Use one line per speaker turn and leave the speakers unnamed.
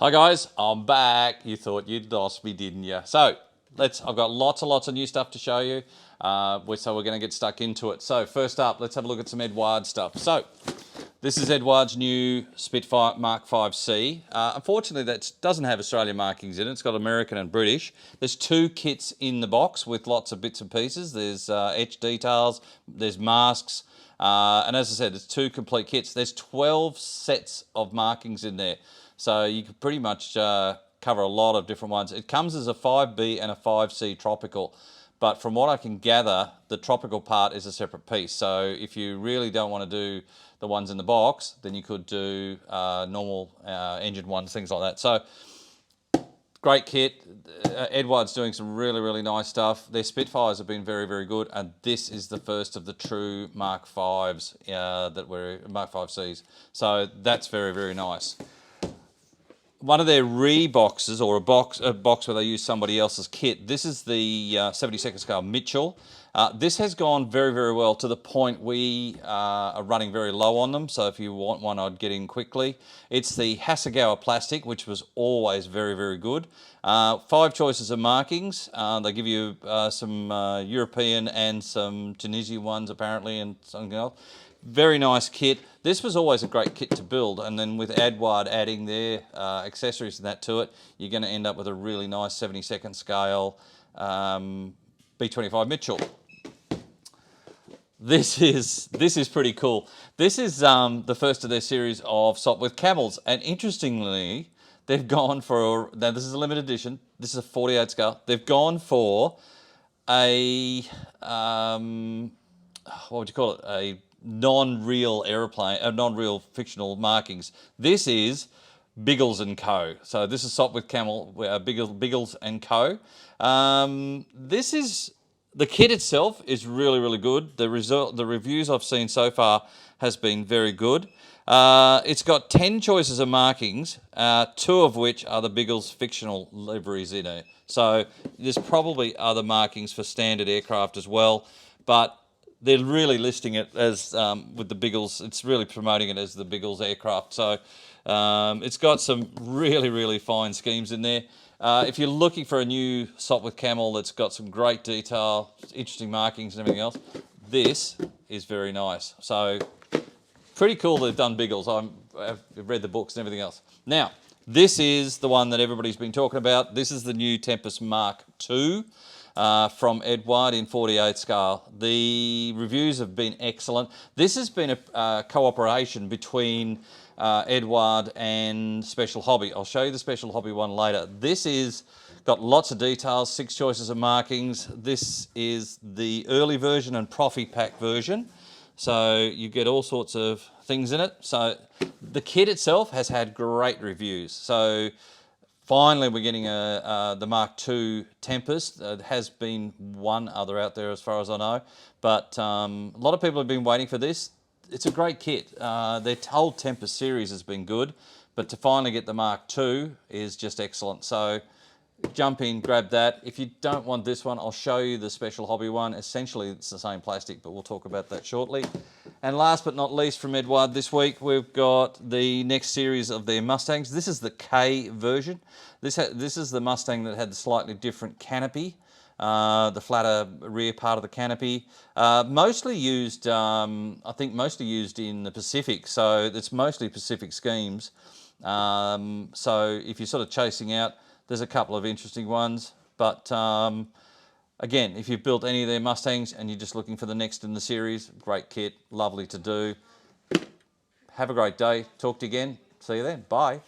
Hi guys, I'm back. You thought you'd lost me, didn't you? So I've got lots of new stuff to show you. So we're going to get stuck into it. So first up, let's have a look at some Eduard stuff. So this is Eduard's new Spitfire Mark 5C. Unfortunately, that doesn't have Australian markings in it. It's got American and British. There's two kits in the box with lots of bits and pieces. There's etched details, there's masks, and as I said, it's two complete kits. There's 12 sets of markings in there. So you could pretty much cover a lot of different ones. It comes as a 5B and a 5C tropical, but from what I can gather, the tropical part is a separate piece. So if you really don't want to do the ones in the box, then you could do normal engine ones, things like that. So great kit. Eduard's doing some really nice stuff. Their Spitfires have been very good, and this is the first of the true Mark 5s that were Mark 5Cs. So that's very nice. One of their reboxes, or a box where they use somebody else's kit. This is the 72nd scale Mitchell. This has gone very well, to the point we are running very low on them. So if you want one, I'd get in quickly. It's the Hasegawa plastic, which was always very good. 5 choices of markings. They give you some European and some Tunisian ones apparently, and something else. Very nice kit. This was always a great kit to build, and then with Eduard adding their accessories and that to it, you're going to end up with a really nice 72nd scale B25 Mitchell. This is pretty cool. This is the first of their series of Sopwith Camels, and interestingly, they've gone for, now this is a limited edition, this is a 48 scale, they've gone for a, what would you call it, a non-real aeroplane, non-real fictional markings. This is Biggles and Co. So this is Sopwith Camel, Biggles and Co. This is, the kit itself is really good. The reviews I've seen so far has been very good. It's got 10 choices of markings, 2 of which are the Biggles fictional liveries in it. So there's probably other markings for standard aircraft as well, but they're really listing it as, with the Biggles, it's really promoting it as the Biggles aircraft. So it's got some really fine schemes in there. If you're looking for a new Sopwith Camel that's got some great detail, interesting markings and everything else, this is very nice. So pretty cool they've done Biggles. I've read the books and everything else. Now, this is the one that everybody's been talking about. This is the new Tempest Mark II. From Eduard in 48 scale. The reviews have been excellent. This has been a cooperation between Eduard and Special Hobby. I'll show you the Special Hobby one later. This is got lots of details, 6 choices of markings. This is the early version and Profi Pack version. So you get all sorts of things in it. So the kit itself has had great reviews. So finally, we're getting the Mark II Tempest. There has been one other out there as far as I know, but a lot of people have been waiting for this. It's a great kit. Their whole Tempest series has been good, but to finally get the Mark II is just excellent. So jump in, grab that. If you don't want this one, I'll show you the Special Hobby one. Essentially, it's the same plastic, but we'll talk about that shortly. And last but not least from Eduard this week, we've got the next series of their Mustangs. This is the K version. This is the Mustang that had the slightly different canopy, the flatter rear part of the canopy. Mostly used, I think mostly used in the Pacific, so it's mostly Pacific schemes. So if you're sort of chasing out, there's a couple of interesting ones, but again, if you've built any of their Mustangs and you're just looking for the next in the series, great kit, lovely to do. Have a great day. Talk to you again. See you then. Bye.